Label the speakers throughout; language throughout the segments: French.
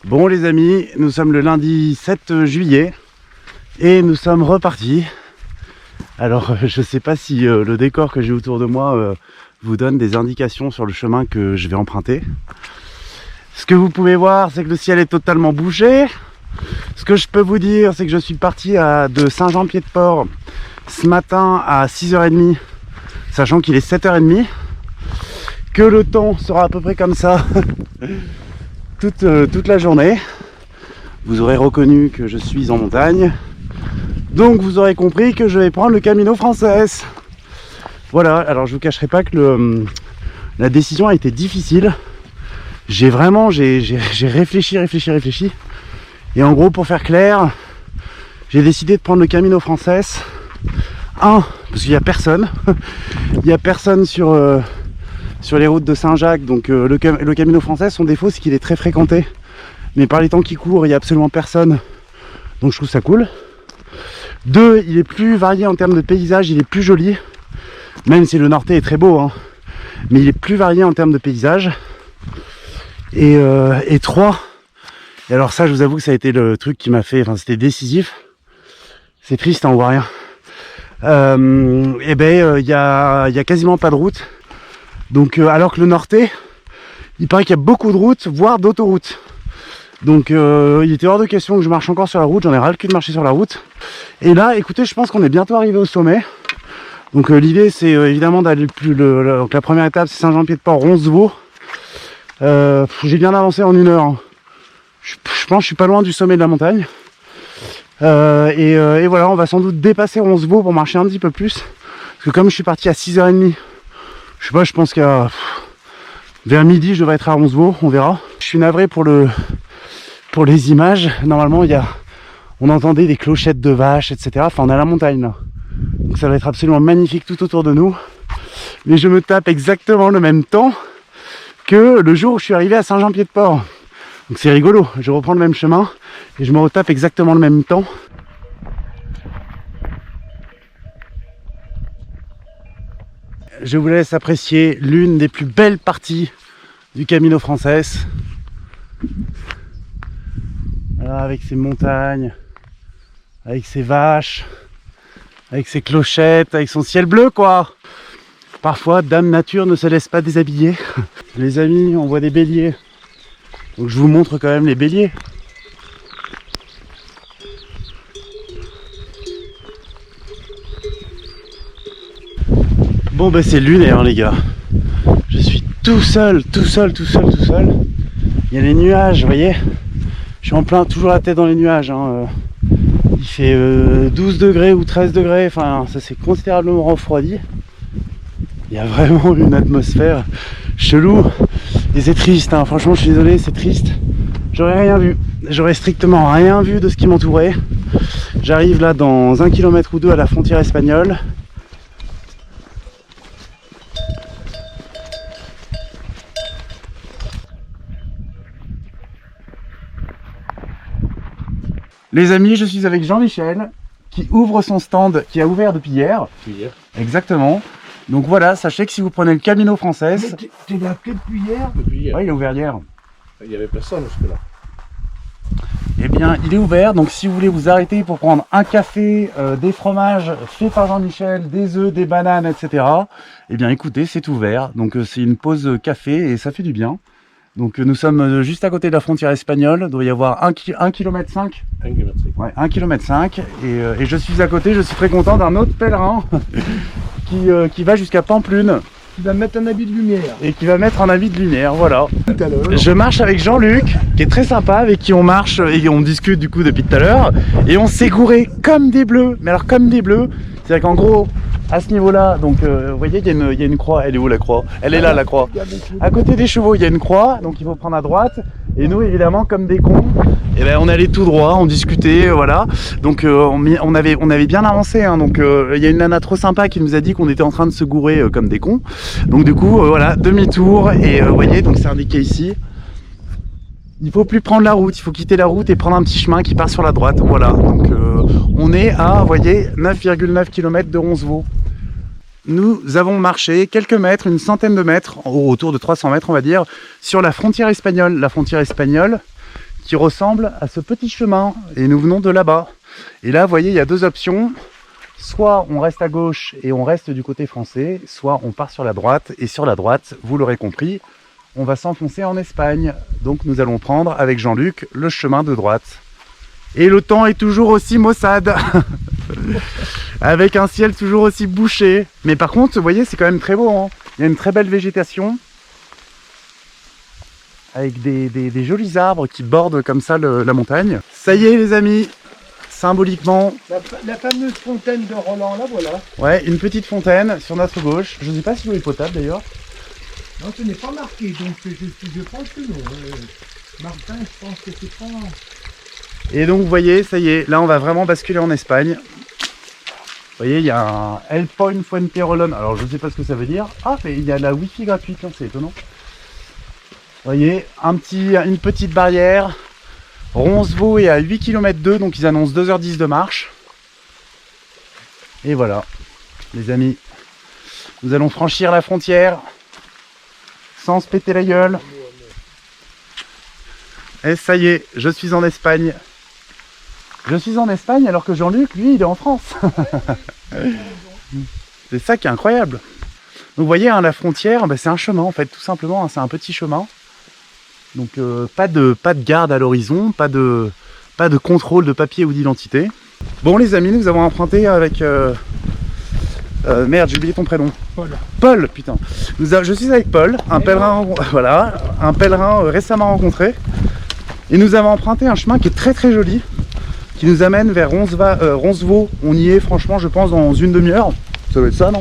Speaker 1: Bon les amis, nous sommes le lundi 7 juillet et nous sommes repartis. Alors je sais pas si le décor que j'ai autour de moi vous donne des indications sur le chemin que je vais emprunter. Ce que vous pouvez voir, c'est que le ciel est totalement bouché. Ce que je peux vous dire, c'est que je suis parti de Saint-Jean-Pied-de-Port ce matin à 6h30, sachant qu'il est 7h30, que le temps sera à peu près comme ça toute la journée. Vous aurez reconnu que je suis en montagne, donc vous aurez compris que je vais prendre le Camino Frances. Voilà, alors je vous cacherai pas que la décision a été difficile. J'ai réfléchi. Et en gros, pour faire clair, j'ai décidé de prendre le Camino Frances. Parce qu'il n'y a personne. Il n'y a personne sur les routes de Saint-Jacques. Donc le Camino Frances, son défaut, c'est qu'il est très fréquenté. Mais par les temps qui courent, il n'y a absolument personne. Donc je trouve ça cool. 2, il est plus varié en termes de paysage, il est plus joli. Même si le Norte est très beau, hein. Mais il est plus varié en termes de paysage. Et 3, et alors ça, je vous avoue que ça a été le truc qui m'a fait, enfin c'était décisif. C'est triste, hein, on voit rien. Il y a quasiment pas de route. Donc alors que le Norte, il paraît qu'il y a beaucoup de routes, voire d'autoroutes. Donc il était hors de question que je marche encore sur la route, j'en ai ras le cul de marcher sur la route. Et là, écoutez, je pense qu'on est bientôt arrivé au sommet. Donc l'idée, c'est évidemment d'aller donc la première étape, c'est Saint-Jean-Pied-de-Port, Roncevaux. J'ai bien avancé en 1 heure. Hein. Je pense que je suis pas loin du sommet de la montagne. Et voilà, on va sans doute dépasser Roncevaux pour marcher un petit peu plus. Parce que comme je suis parti à 6h30, je sais pas, je pense qu'à vers midi, je devrais être à Roncevaux, on verra. Je suis navré pour les images. Normalement, on entendait des clochettes de vaches, etc. Enfin, on est à la montagne là. Donc ça va être absolument magnifique tout autour de nous. Mais je me tape exactement le même temps que le jour où je suis arrivé à Saint-Jean-Pied-de-Port. Donc c'est rigolo, je reprends le même chemin et je me retape exactement le même temps. Je vous laisse apprécier l'une des plus belles parties du Camino Frances. Voilà, avec ses montagnes, avec ses vaches, avec ses clochettes, avec son ciel bleu quoi. Parfois, Dame Nature ne se laisse pas déshabiller. Les amis, on voit des béliers. Donc je vous montre quand même les béliers. Bon bah c'est lunaire les gars. Je suis tout seul. Il y a les nuages, vous voyez. Je suis en plein, toujours la tête dans les nuages. Hein. Il fait 12 degrés ou 13 degrés. Enfin, ça s'est considérablement refroidi. Il y a vraiment une atmosphère chelou. Et c'est triste, hein. Franchement je suis désolé, c'est triste. J'aurais rien vu. J'aurais strictement rien vu de ce qui m'entourait. J'arrive là dans 1 km ou 2 à la frontière espagnole. Les amis, je suis avec Jean-Michel qui ouvre son stand qui a ouvert depuis hier.
Speaker 2: Hier.
Speaker 1: Exactement. Donc voilà, sachez que si vous prenez le Camino Frances...
Speaker 3: Tu l'as appelé depuis hier?
Speaker 2: Depuis hier.
Speaker 1: Oui, il est ouvert hier.
Speaker 2: Il n'y avait personne jusque-là.
Speaker 1: Eh bien, il est ouvert, donc si vous voulez vous arrêter pour prendre un café, des fromages faits par Jean-Michel, des œufs, des bananes, etc. Eh bien, écoutez, c'est ouvert. Donc c'est une pause café et ça fait du bien. Donc nous sommes juste à côté de la frontière espagnole. Il doit y avoir 1,5 km.
Speaker 2: 1 km.
Speaker 1: Ouais, 1,5 km. Et je suis à côté, je suis très content d'un autre pèlerin qui va jusqu'à Pampelune.
Speaker 3: Tu vas mettre un habit de lumière.
Speaker 1: Et qui va mettre un habit de lumière, voilà.
Speaker 3: Tout à l'heure.
Speaker 1: Je marche avec Jean-Luc, qui est très sympa, avec qui on marche et on discute du coup depuis tout à l'heure. Et on s'est gouré comme des bleus, mais alors comme des bleus. C'est-à-dire qu'en gros, à ce niveau-là, donc vous voyez, il y a une croix. Elle est où la croix? Elle est là la croix. À côté des chevaux, il y a une croix, donc il faut prendre à droite. Et nous, évidemment, comme des cons, eh ben, on allait tout droit, on discutait, voilà. Donc on avait bien avancé, hein. Donc il y a une nana trop sympa qui nous a dit qu'on était en train de se gourer comme des cons. Donc du coup, voilà, demi-tour. Et vous voyez, donc c'est indiqué ici. Il faut plus prendre la route, il faut quitter la route et prendre un petit chemin qui part sur la droite. Voilà, donc on est à, vous voyez, 9,9 km de Roncevaux. Nous avons marché quelques mètres, une centaine de mètres, autour de 300 mètres on va dire, sur la frontière espagnole. La frontière espagnole qui ressemble à ce petit chemin. Et nous venons de là-bas. Et là, vous voyez, il y a deux options. Soit on reste à gauche et on reste du côté français, soit on part sur la droite. Et sur la droite, vous l'aurez compris, on va s'enfoncer en Espagne. Donc nous allons prendre avec Jean-Luc le chemin de droite. Et le temps est toujours aussi maussade. Avec un ciel toujours aussi bouché. Mais par contre, vous voyez, c'est quand même très beau. Hein. Il y a une très belle végétation. Avec des jolis arbres qui bordent comme ça la montagne. Ça y est les amis, symboliquement.
Speaker 3: La fameuse fontaine de Roland, là voilà.
Speaker 1: Ouais, une petite fontaine sur notre gauche. Je ne sais pas si l'eau est potable d'ailleurs.
Speaker 3: Non, ce n'est pas marqué, donc je pense que non. Martin, je pense que c'est pas...
Speaker 1: Et donc vous voyez, ça y est, là on va vraiment basculer en Espagne. Vous voyez, il y a un El Point Fuenterolón. Alors je ne sais pas ce que ça veut dire. Ah, mais il y a la Wi-Fi gratuite, hein, c'est étonnant. Vous voyez, une petite barrière. Roncevaux est à 8 km 2, donc ils annoncent 2h10 de marche. Et voilà, les amis. Nous allons franchir la frontière sans se péter la gueule. Et ça y est, je suis en Espagne. Je suis en Espagne alors que Jean-Luc, lui, il est en France. C'est ça qui est incroyable. Donc vous voyez, hein, la frontière, c'est un chemin en fait, tout simplement. Hein, c'est un petit chemin. Donc pas de garde à l'horizon, pas de contrôle de papier ou d'identité. Bon les amis, nous avons emprunté avec... merde, j'ai oublié ton prénom.
Speaker 3: Paul.
Speaker 1: Paul, putain. Je suis avec Paul, un pèlerin, voilà, un pèlerin récemment rencontré. Et nous avons emprunté un chemin qui est très très joli, qui nous amène vers Roncevaux. On y est franchement, je pense, dans une demi-heure. Ça doit être ça, non?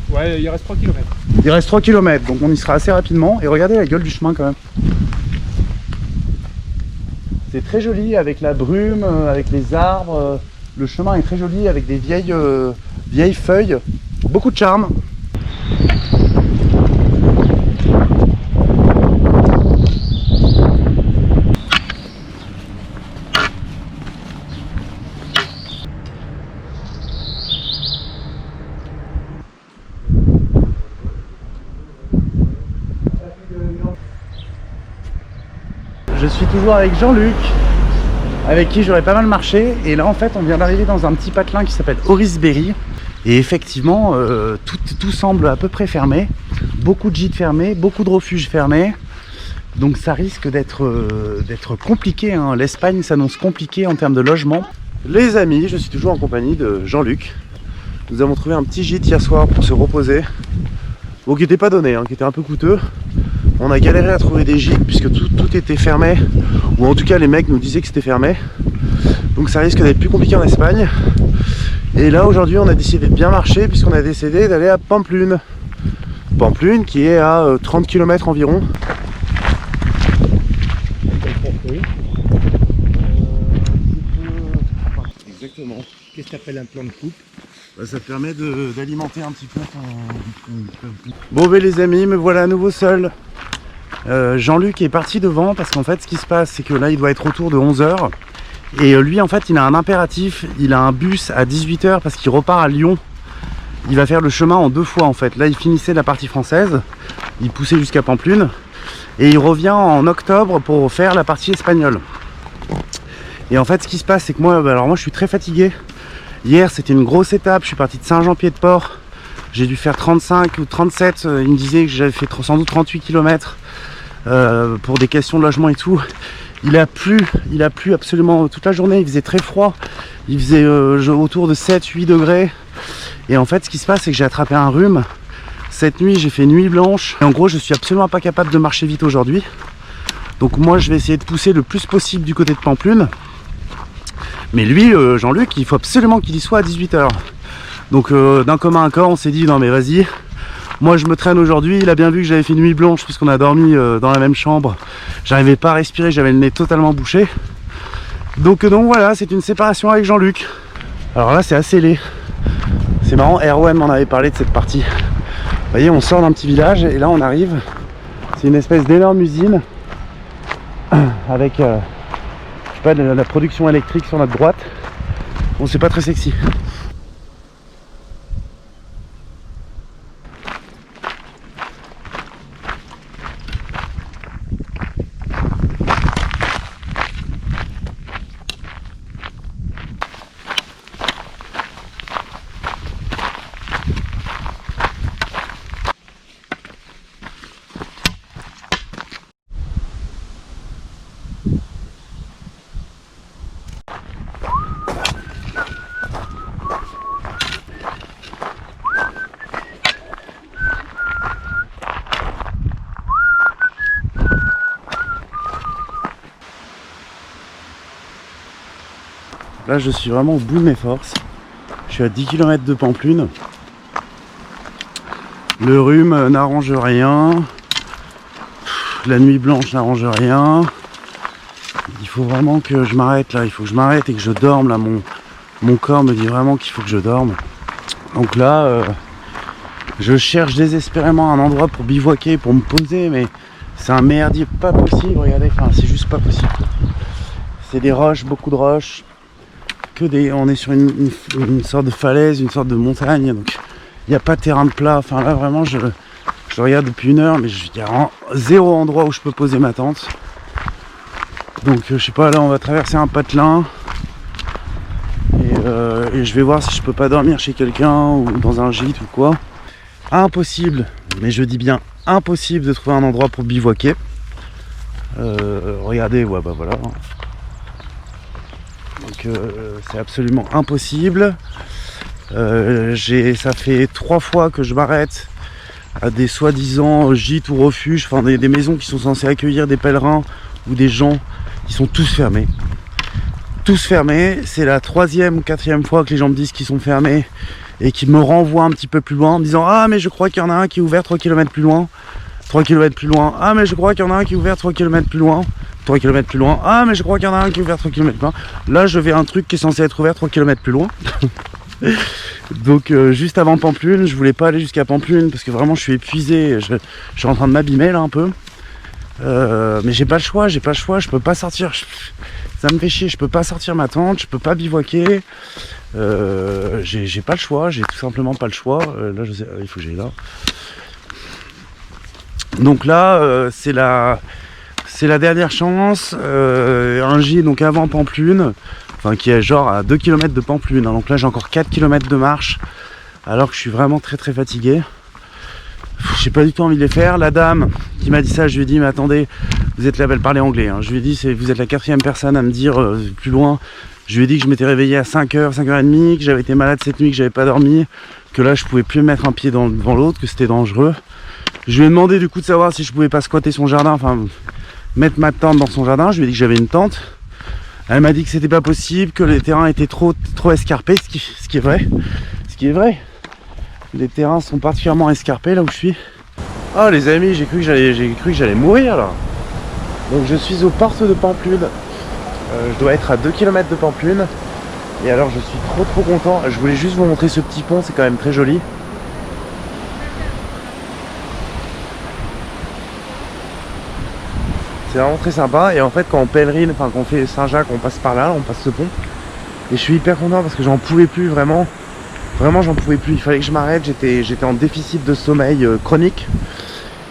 Speaker 3: Ouais, il reste 3 km.
Speaker 1: Il reste 3 km, donc on y sera assez rapidement. Et regardez la gueule du chemin quand même. C'est très joli avec la brume, avec les arbres. Le chemin est très joli avec des vieilles feuilles. Beaucoup de charme. Je suis toujours avec Jean-Luc, avec qui j'aurais pas mal marché. Et là en fait on vient d'arriver dans un petit patelin qui s'appelle Orisberry. Et effectivement tout semble à peu près fermé. Beaucoup de gîtes fermés, beaucoup de refuges fermés. Donc ça risque d'être compliqué, hein. L'Espagne s'annonce compliquée en termes de logement. Les amis, je suis toujours en compagnie de Jean-Luc. Nous avons trouvé un petit gîte hier soir pour se reposer. Bon, qui n'était pas donné, hein, qui était un peu coûteux. On a galéré à trouver des gîtes puisque tout était fermé. Ou en tout cas les mecs nous disaient que c'était fermé. Donc ça risque d'être plus compliqué en Espagne. Et là aujourd'hui on a décidé de bien marcher puisqu'on a décidé d'aller à Pampelune. Pampelune qui est à 30 km environ. Exactement.
Speaker 3: Qu'est-ce que tu appelles un plan de coupe?
Speaker 1: Ça te permet d'alimenter un petit peu ton... Bon ben les amis, me voilà à nouveau seul. Jean-Luc est parti devant parce qu'en fait ce qui se passe c'est que là il doit être autour de 11 h. Et lui en fait il a un impératif, il a un bus à 18 h parce qu'il repart à Lyon. Il va faire le chemin en 2 fois en fait. Là il finissait la partie française, il poussait jusqu'à Pampelune. Et il revient en octobre pour faire la partie espagnole. Et en fait ce qui se passe c'est que moi je suis très fatigué. Hier c'était une grosse étape, je suis parti de Saint-Jean-Pied-de-Port. J'ai dû faire 35 ou 37, il me disait que j'avais fait sans doute 38 km pour des questions de logement et tout. Il a plu absolument toute la journée, il faisait très froid. Il faisait autour de 7-8 degrés. Et en fait ce qui se passe c'est que j'ai attrapé un rhume. Cette nuit j'ai fait nuit blanche. Et en gros je suis absolument pas capable de marcher vite aujourd'hui. Donc moi je vais essayer de pousser le plus possible du côté de Pampelune. Mais lui, Jean-Luc, il faut absolument qu'il y soit à 18 h. Donc d'un commun accord, on s'est dit non mais vas-y, moi je me traîne aujourd'hui. Il a bien vu que j'avais fait nuit blanche puisqu'on a dormi dans la même chambre. J'arrivais pas à respirer, j'avais le nez totalement bouché. Donc voilà, c'est une séparation avec Jean-Luc. Alors là c'est assez laid. C'est marrant, Erwan m'en avait parlé de cette partie. Vous voyez, on sort d'un petit village et là on arrive. C'est une espèce d'énorme usine avec... pas de la production électrique sur notre droite. Bon, c'est pas très sexy. Là je suis vraiment au bout de mes forces. Je suis à 10 km de Pampelune. Le rhume n'arrange rien. La nuit blanche n'arrange rien. Il faut vraiment que je m'arrête là. Il faut que je m'arrête et que je dorme là. Mon corps me dit vraiment qu'il faut que je dorme. Donc là, je cherche désespérément un endroit pour bivouaquer, pour me poser, mais c'est un merdier pas possible. Regardez, enfin c'est juste pas possible. C'est des roches, beaucoup de roches. On est sur une sorte de falaise, une sorte de montagne. Donc il n'y a pas de terrain de plat. Enfin là vraiment je regarde depuis 1 heure, mais il y a zéro endroit où je peux poser ma tente. Donc je sais pas, là on va traverser un patelin. Et je vais voir si je peux pas dormir chez quelqu'un ou dans un gîte ou quoi. Impossible, mais je dis bien impossible de trouver un endroit pour bivouaquer. Regardez, ouais bah voilà. Donc c'est absolument impossible. Ça fait 3 fois que je m'arrête à des soi-disant gîtes ou refuges, enfin des maisons qui sont censées accueillir des pèlerins ou des gens qui sont tous fermés. Tous fermés, c'est la 3e ou 4e fois que les gens me disent qu'ils sont fermés et qu'ils me renvoient un petit peu plus loin en me disant ah mais je crois qu'il y en a un qui est ouvert 3 km plus loin, 3 km plus loin, ah mais je crois qu'il y en a un qui est ouvert 3 km plus loin, 3 km plus loin, ah mais je crois qu'il y en a un qui est ouvert 3 km plus loin. Là je vais à un truc qui est censé être ouvert 3 km plus loin. Donc juste avant Pampelune, je voulais pas aller jusqu'à Pampelune parce que vraiment je suis épuisé, je suis en train de m'abîmer là un peu. Mais j'ai pas le choix, je peux pas sortir. Ça me fait chier, je peux pas sortir ma tente, je peux pas bivouaquer. J'ai pas le choix, j'ai tout simplement pas le choix. Là je sais, il faut que j'aille là. Donc là c'est la dernière chance. Un gîte donc avant Pampelune, enfin qui est genre à 2 km de Pampelune. Hein. Donc là j'ai encore 4 km de marche alors que je suis vraiment très très fatigué. J'ai pas du tout envie de les faire. La dame qui m'a dit ça, je lui ai dit mais attendez, vous êtes là, elle parlait anglais, hein. Je lui ai dit vous êtes la 4e personne à me dire plus loin. Je lui ai dit que je m'étais réveillé à 5h, 5h30, que j'avais été malade cette nuit, que j'avais pas dormi, que là je pouvais plus mettre un pied devant l'autre, que c'était dangereux. Je lui ai demandé du coup de savoir si je pouvais pas squatter son jardin, enfin mettre ma tente dans son jardin. Je lui ai dit que j'avais une tente. Elle m'a dit que c'était pas possible, que les terrains étaient trop escarpés, ce qui est vrai. Les terrains sont particulièrement escarpés là où je suis. Ah les amis, j'ai cru que j'allais mourir là. Donc je suis aux portes de Pampelune. Je dois être à 2 km de Pampelune. Et alors je suis trop content. Je voulais juste vous montrer ce petit pont, c'est quand même très joli. C'est vraiment très sympa. Et en fait quand on pèlerine, enfin quand on fait Saint-Jacques, on passe par là, on passe ce pont. Et je suis hyper content parce que j'en pouvais plus vraiment. Vraiment j'en pouvais plus, il fallait que je m'arrête, j'étais en déficit de sommeil chronique.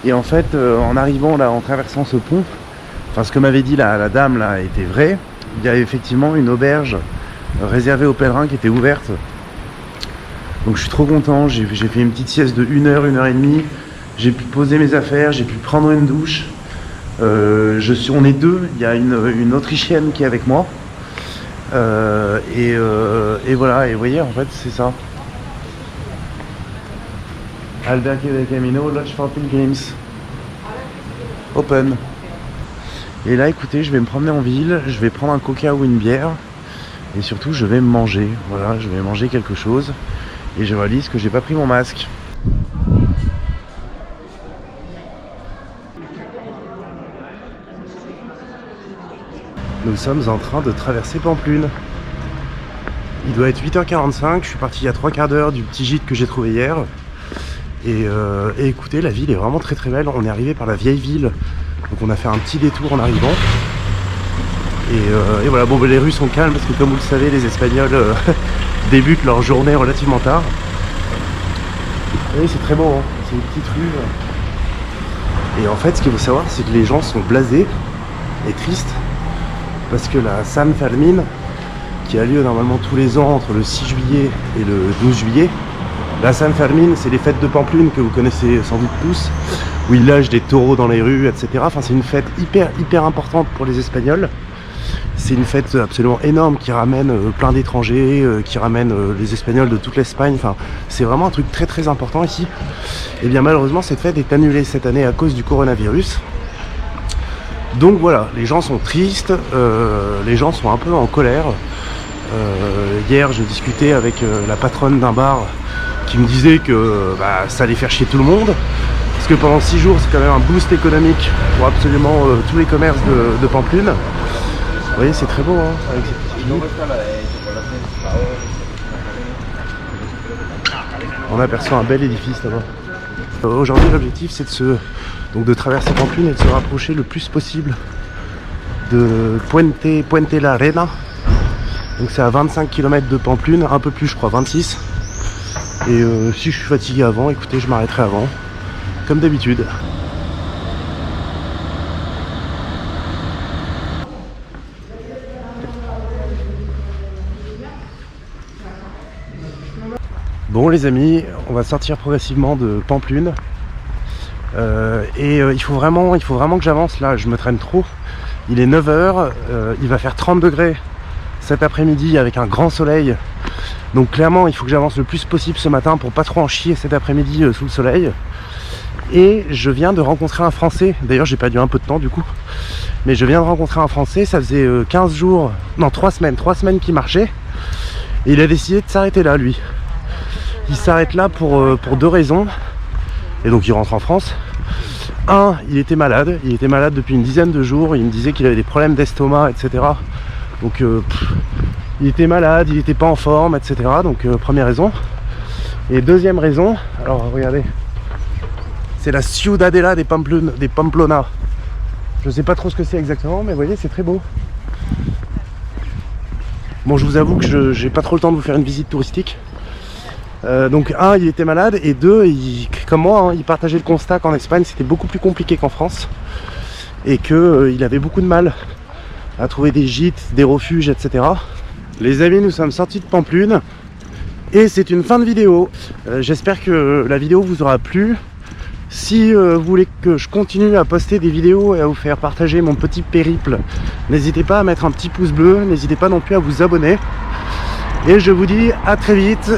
Speaker 1: Et en fait en arrivant là, en traversant ce pont, enfin ce que m'avait dit la dame là était vrai. Il y avait effectivement une auberge réservée aux pèlerins qui était ouverte. Donc je suis trop content, j'ai fait une petite sieste de 1h, 1h30. J'ai pu poser mes affaires, j'ai pu prendre une douche. On est 2, il y a une Autrichienne qui est avec moi. Et voilà, et vous voyez en fait c'est ça. Albergue del Camino, Lodge for Pilgrims. Open. Et là écoutez, je vais me promener en ville, je vais prendre un coca ou une bière. Et surtout je vais manger. Voilà, je vais manger quelque chose. Et je réalise que j'ai pas pris mon masque. Nous sommes en train de traverser Pampelune. Il doit être 8h45, je suis parti il y a 3 quarts d'heure du petit gîte que j'ai trouvé hier. Et écoutez, la ville est vraiment très très belle. On est arrivé par la vieille ville, donc on a fait un petit détour en arrivant. Et voilà, bon, les rues sont calmes parce que comme vous le savez, les Espagnols débutent leur journée relativement tard. Et c'est très beau, hein. C'est une petite rue. Et en fait, ce qu'il faut savoir, c'est que les gens sont blasés et tristes parce que la San Fermín, qui a lieu normalement tous les ans entre le 6 juillet et le 12 juillet. La San Fermín, c'est les fêtes de Pampelune que vous connaissez sans doute tous, où ils lâchent des taureaux dans les rues, etc. Enfin, c'est une fête hyper importante pour les Espagnols. C'est une fête absolument énorme qui ramène plein d'étrangers, qui ramène les Espagnols de toute l'Espagne. Enfin, c'est vraiment un truc très important ici. Et bien malheureusement, cette fête est annulée cette année à cause du coronavirus. Donc voilà, les gens sont tristes, les gens sont un peu en colère. Hier, j'ai discuté avec la patronne d'un bar qui me disait que ça allait faire chier tout le monde. Parce que pendant 6 jours, c'est quand même un boost économique pour absolument tous les commerces de Pamplune. Vous voyez, c'est très beau, hein, avec ces petits filets. On aperçoit un bel édifice là-bas. Aujourd'hui, l'objectif, c'est de traverser Pamplune et de se rapprocher le plus possible de Puente la Reina. Donc c'est à 25 km de Pamplune, un peu plus je crois, 26. Et si je suis fatigué avant, écoutez, je m'arrêterai avant, comme d'habitude. Bon les amis, on va sortir progressivement de Pamplune. Il faut vraiment que j'avance là, je me traîne trop. Il est 9 h, il va faire 30 degrés cet après-midi avec un grand soleil. Donc clairement il faut que j'avance le plus possible ce matin pour pas trop en chier cet après-midi sous le soleil. Et je viens de rencontrer un Français, d'ailleurs j'ai perdu un peu de temps du coup. Mais je viens de rencontrer un Français, ça faisait 15 jours, non 3 semaines qu'il marchait. Et il a décidé de s'arrêter là lui. Il s'arrête là pour 2 raisons. Et donc il rentre en France. Un, il était malade depuis une dizaine de jours, il me disait qu'il avait des problèmes d'estomac, etc. Donc il était malade, il n'était pas en forme, etc. Donc première raison. Et deuxième raison, alors regardez, c'est la Ciudadela de Pamplona. Je sais pas trop ce que c'est exactement, mais vous voyez, c'est très beau. Bon, je vous avoue que j'ai pas trop le temps de vous faire une visite touristique. Donc un, il était malade, et deux, comme moi, hein, il partageait le constat qu'en Espagne c'était beaucoup plus compliqué qu'en France et qu'il avait beaucoup de mal à trouver des gîtes, des refuges, etc. Les amis, nous sommes sortis de Pamplune et c'est une fin de vidéo. J'espère que la vidéo vous aura plu. Si vous voulez que je continue à poster des vidéos et à vous faire partager mon petit périple, n'hésitez pas à mettre un petit pouce bleu, n'hésitez pas non plus à vous abonner. Et je vous dis à très vite.